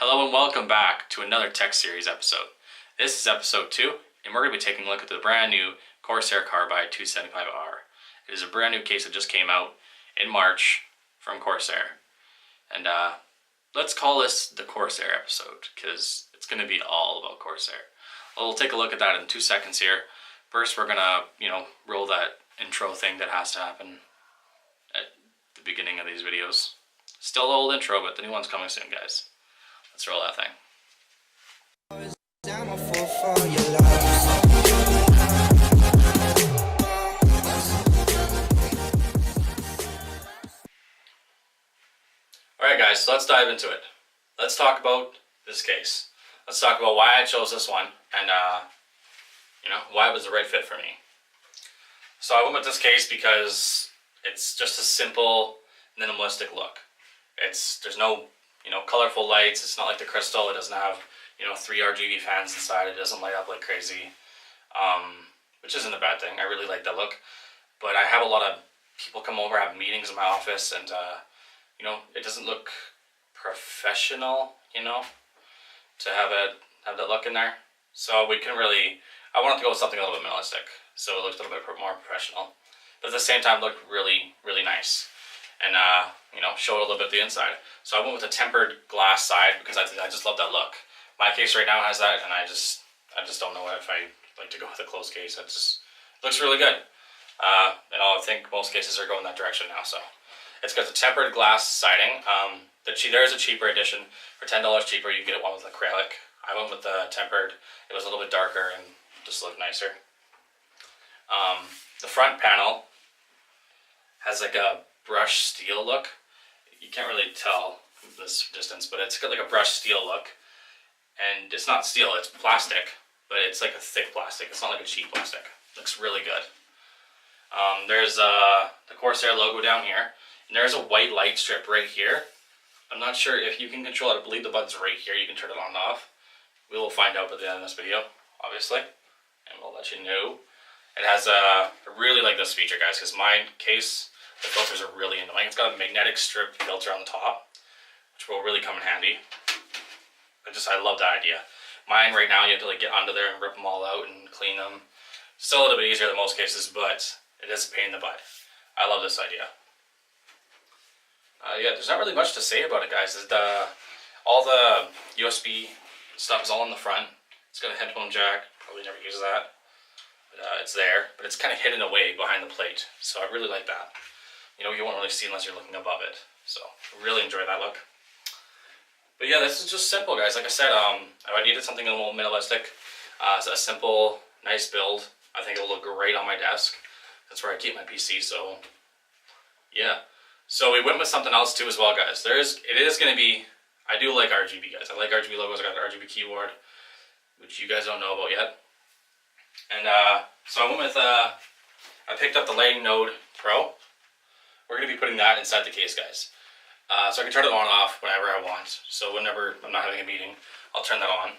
Hello and welcome back to another Tech Series episode. This is episode 2, and we're going to be taking a look at the brand new Corsair Carbide 275R. It is a brand new case that just came out in March from Corsair. And let's call this the Corsair episode, because it's going to be all about Corsair. Well, we'll take a look at that in 2 seconds here. First, we're going to, roll that intro thing that has to happen at the beginning of these videos. Still the old intro, but the new one's coming soon, guys. Let's roll that thing. Alright guys, so let's dive into it. Let's talk about this case. Let's talk about why I chose this one and why it was the right fit for me. So I went with this case because it's just a simple, minimalistic look. There's no colorful lights. It's not like the Crystal. It doesn't have 3 RGB fans inside. It doesn't light up like crazy, which isn't a bad thing. I really like that look. But I have a lot of people come over, have meetings in my office, and it doesn't look professional, to have that look in there. So I wanted to go with something a little bit minimalistic, so it looked a little bit more professional, but at the same time looked really, really nice, and show it a little bit the inside. So I went with a tempered glass side because I just love that look. My case right now has that, and I just don't know if I like to go with a closed case. It just looks really good, and I think most cases are going that direction now. So it's got the tempered glass siding. There is a cheaper edition for $10 cheaper. You can get one with acrylic. I went with the tempered. It was a little bit darker and just looked nicer. The front panel has like a brushed steel look. You can't really tell this distance, but it's got like a brushed steel look, and it's not steel, it's plastic, but it's like a thick plastic. It's not like a cheap plastic. It looks really good. There's the Corsair logo down here, and there's a white light strip right here. I'm not sure if you can control it. I believe the button's right here. You can turn it on and off. We will find out at the end of this video, obviously, and we'll let you know. It has I really like this feature, guys, because my case, the filters are really annoying. It's got a magnetic strip filter on the top, which will really come in handy. I love that idea. Mine right now, you have to get under there and rip them all out and clean them. Still a little bit easier than most cases, but it is a pain in the butt. I love this idea. There's not really much to say about it, guys. All the USB stuff is all in the front. It's got a headphone jack. Probably never use that. But, it's there, but it's kind of hidden away behind the plate. So I really like that. You won't really see unless you're looking above it. So I really enjoy that look. But yeah, this is just simple, guys. Like I said, I needed something a little minimalistic. It's a simple, nice build. I think it'll look great on my desk. That's where I keep my PC, so yeah. So we went with something else too as well, guys. It is going to be, I do like RGB, guys. I like RGB logos. I got an RGB keyboard, which you guys don't know about yet. And so I went with, I picked up the Lighting Node Pro. We're going to be putting that inside the case, guys. So I can turn it on and off whenever I want. So whenever I'm not having a meeting, I'll turn that on.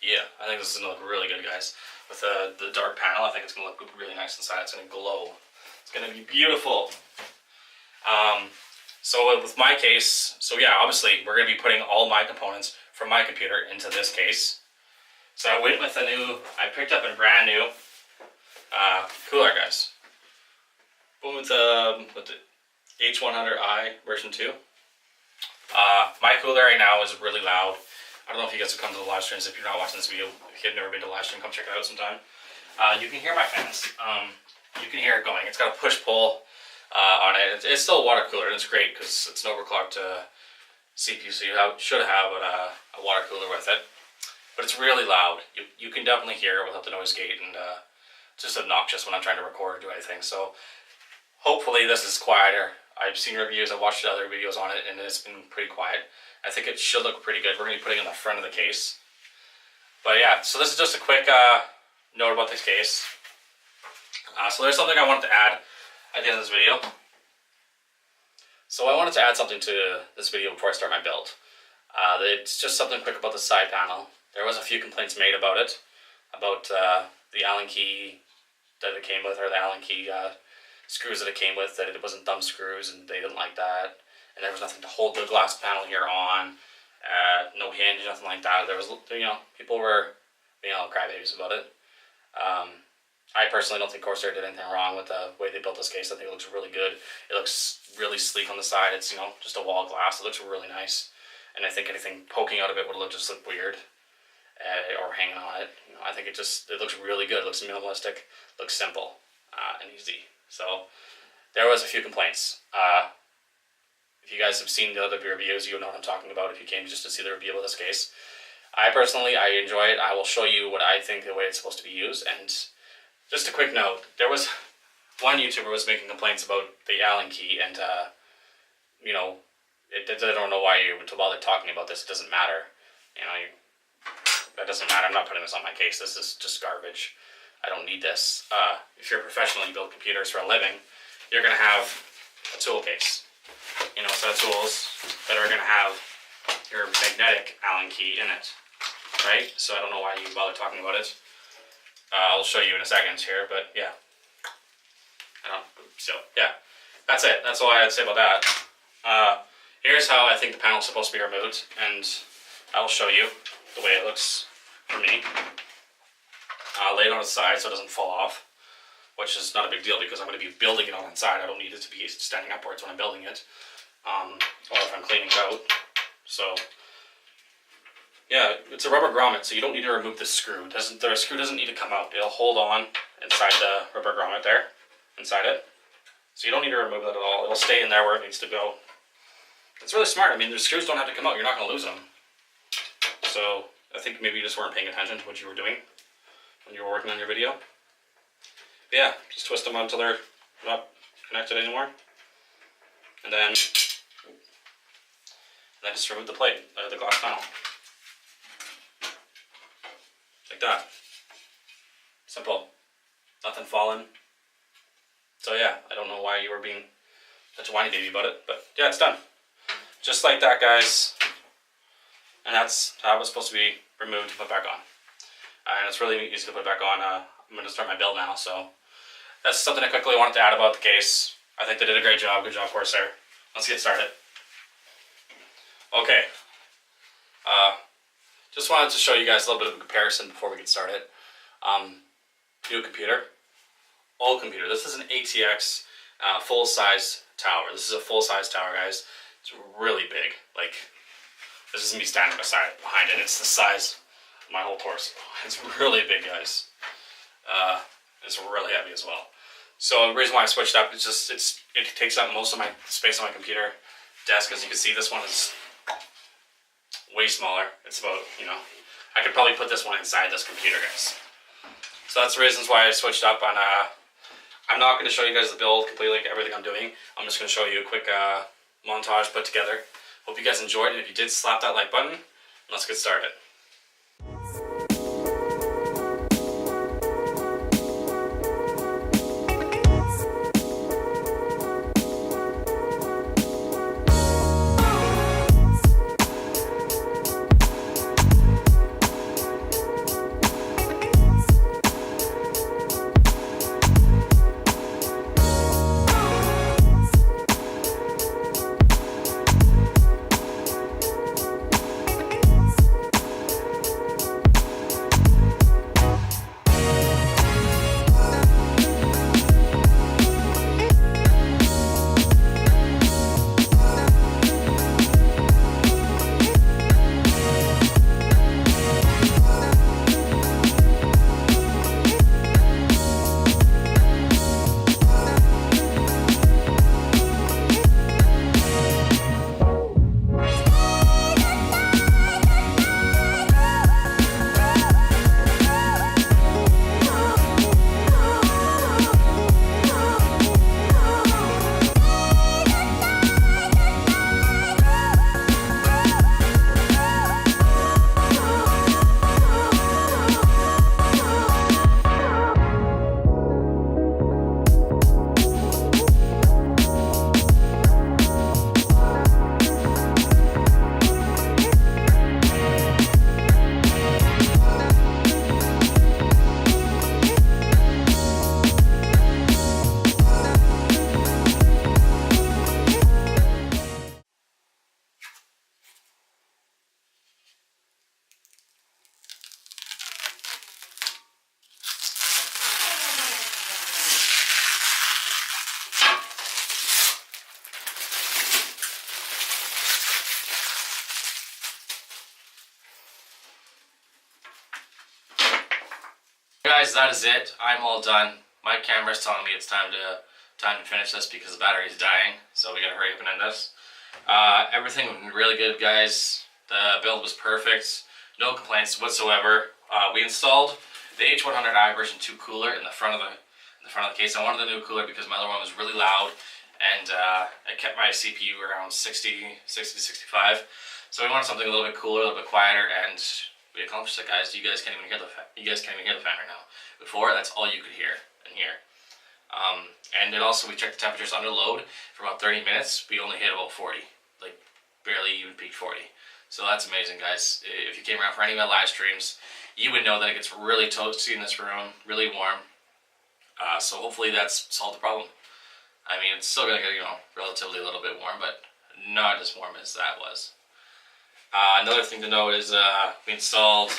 Yeah, I think this is going to look really good, guys. With the dark panel, I think it's going to look really nice inside. It's going to glow. It's going to be beautiful. So with my case, obviously we're going to be putting all my components from my computer into this case. So I went with I picked up a brand new cooler, guys. Went with the H100i version 2. My cooler right now is really loud. I don't know if you guys have come to the live streams. If you're not watching this video, if you've never been to the live stream, come check it out sometime. You can hear my fans. You can hear it going. It's got a push-pull on it. It's still a water cooler, and it's great because it's an overclocked CPU, so you should have a water cooler with it. But it's really loud. You can definitely hear it without the noise gate, and it's just obnoxious when I'm trying to record or do anything. So hopefully this is quieter. I've seen reviews, I've watched other videos on it, and it's been pretty quiet. I think it should look pretty good. We're going to be putting it in the front of the case. But yeah, so this is just a quick note about this case. So there's something I wanted to add at the end of this video. So I wanted to add something to this video before I start my build. It's just something quick about the side panel. There was a few complaints made about it, about the Allen key that it came with, or the Allen key screws that it came with, that it wasn't thumb screws, and they didn't like that. And there was nothing to hold the glass panel here on. No hinge, nothing like that. There was, people were being all crybabies about it. I personally don't think Corsair did anything wrong with the way they built this case. I think it looks really good. It looks really sleek on the side. It's, just a wall glass. It looks really nice. And I think anything poking out of it would just look weird, or hanging on it. I think it looks really good. It looks minimalistic, looks simple, and easy. So there was a few complaints. If you guys have seen the other reviews, you know what I'm talking about if you came just to see the review of this case. I enjoy it. I will show you what I think the way it's supposed to be used. And just a quick note, there was one YouTuber was making complaints about the Allen key, and I don't know why you would bother talking about this. It doesn't matter. That doesn't matter. I'm not putting this on my case. This is just garbage. I don't need this. If you're a professional, you build computers for a living, you're going to have a tool case. A set of tools that are going to have your magnetic Allen key in it, right? So I don't know why you bother talking about it. I'll show you in a second here, but yeah. That's it. That's all I had to say about that. Here's how I think the panel's supposed to be removed, and I will show you the way it looks for me. Lay it on its side so it doesn't fall off, which is not a big deal because I'm going to be building it on the side. I don't need it to be standing upwards when I'm building it, or if I'm cleaning it out. So yeah, it's a rubber grommet, so you don't need to remove the screw. The screw doesn't need to come out. It'll hold on inside the rubber grommet there, inside it. So you don't need to remove that at all. It'll stay in there where it needs to go. It's really smart. I mean, the screws don't have to come out. You're not going to lose them. So I think maybe you just weren't paying attention to what you were doing when you were working on your video. But yeah, just twist them until they're not connected anymore. And then just remove the plate, the glass panel. Like that. Simple. Nothing falling. So yeah, I don't know why you were being such a whiny baby about it, but yeah, it's done. Just like that, guys. And that's how it was supposed to be removed and put back on. And it's really easy to put back on. I'm going to start my build now, so that's something I quickly wanted to add about the case. I think they did a great job. Good job, Corsair. Let's get started. Okay. Just wanted to show you guys a little bit of a comparison before we get started. New computer, old computer. This is an ATX full-size tower. This is a full-size tower, guys. It's really big. Like, this is me standing behind it. It's the size of my whole torso. It's really big, guys. It's really heavy as well. So the reason why I switched up is just it takes up most of my space on my computer desk. As you can see, this one is way smaller. It's about, I could probably put this one inside this computer, guys. So that's the reasons why I switched up. And I'm not going to show you guys the build completely, like everything I'm doing. I'm just going to show you a quick montage put together. Hope you guys enjoyed, and if you did, slap that like button. Let's get started. guys, that is it. I'm all done. My camera's telling me it's time to finish this because the battery is dying. So we gotta hurry up and end this. Everything went really good, guys. The build was perfect. No complaints whatsoever. We installed the H100i version 2 cooler in the front of the case. I wanted the new cooler because my other one was really loud, and it kept my CPU around 60 to 65. So we wanted something a little bit cooler, a little bit quieter, and we accomplished it, guys. You guys can't even hear the fan. You guys can't even hear the fan right now. Before, that's all you could hear in here. And then also we checked the temperatures under load for about 30 minutes. We only hit about 40, like barely even peaked 40. So that's amazing, guys. If you came around for any of my live streams, you would know that it gets really toasty in this room, really warm. So hopefully that's solved the problem. I mean, it's still gonna get, relatively a little bit warm, but not as warm as that was. Another thing to note is we installed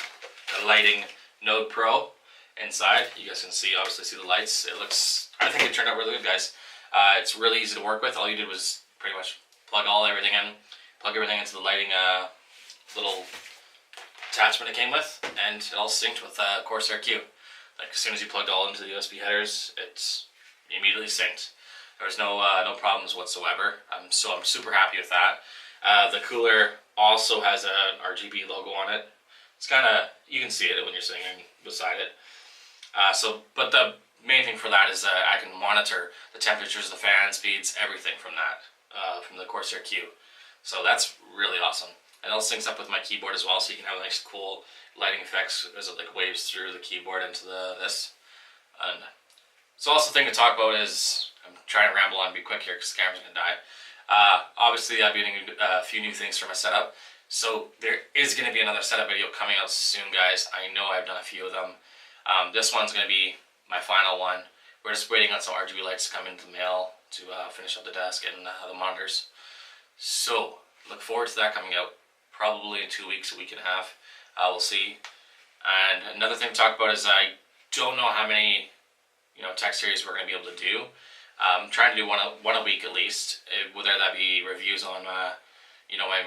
the lighting Node Pro inside. You guys can obviously see the lights. I think it turned out really good, guys. It's really easy to work with. All you did was pretty much plug everything into the lighting little attachment it came with, and it all synced with Corsair Q. Like as soon as you plugged all into the USB headers, it's immediately synced. There was no problems whatsoever. I'm super happy with that. The cooler also has an RGB logo on it. It's kind of, you can see it when you're sitting beside it. But the main thing for that is I can monitor the temperatures, the fan speeds, everything from that, from the Corsair Q. So that's really awesome. It all syncs up with my keyboard as well, so you can have nice cool lighting effects as it like waves through the keyboard into this. And so also thing to talk about is, I'm trying to ramble on and be quick here because the camera's going to die. Obviously I'll be doing a few new things for my setup. So there is going to be another setup video coming out soon, guys. I know I've done a few of them. This one's going to be my final one. We're just waiting on some RGB lights to come into the mail to finish up the desk and the monitors. So look forward to that coming out probably in 2 weeks, a week and a half. We'll see. And another thing to talk about is I don't know how many tech series we're going to be able to do. I'm trying to do one a week at least, whether that be reviews on my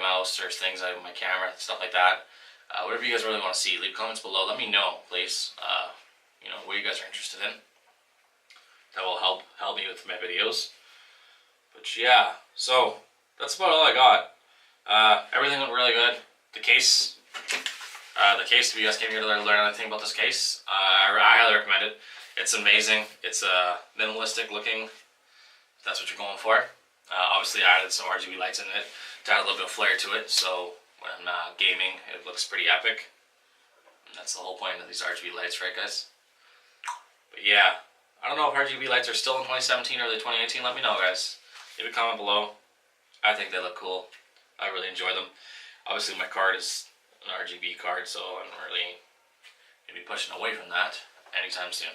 mouse or things on my camera, stuff like that. Whatever you guys really want to see, leave comments below. Let me know, please. What you guys are interested in. That will help me with my videos. But yeah, so that's about all I got. Everything went really good. The case, if you guys came here to learn anything about this case, I highly recommend it. It's amazing. It's minimalistic looking, if that's what you're going for. Obviously I added some RGB lights in it to add a little bit of flair to it, so when gaming it looks pretty epic. And that's the whole point of these RGB lights, right guys? But yeah, I don't know if RGB lights are still in 2017 or early 2018. Let me know, guys. Leave a comment below. I think they look cool. I really enjoy them. Obviously my card is an RGB card, so I'm not really going to be pushing away from that anytime soon.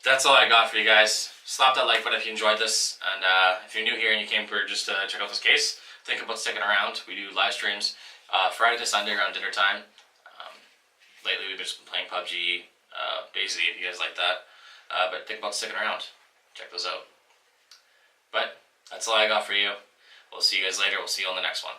That's all I got for you guys. Slap that like button if you enjoyed this, and if you're new here and you came for just to check out this case, think about sticking around. We do live streams Friday to Sunday around dinner time. Lately we've just been playing PUBG, DayZ if you guys like that, but think about sticking around. Check those out. But that's all I got for you. We'll see you guys later. We'll see you on the next one.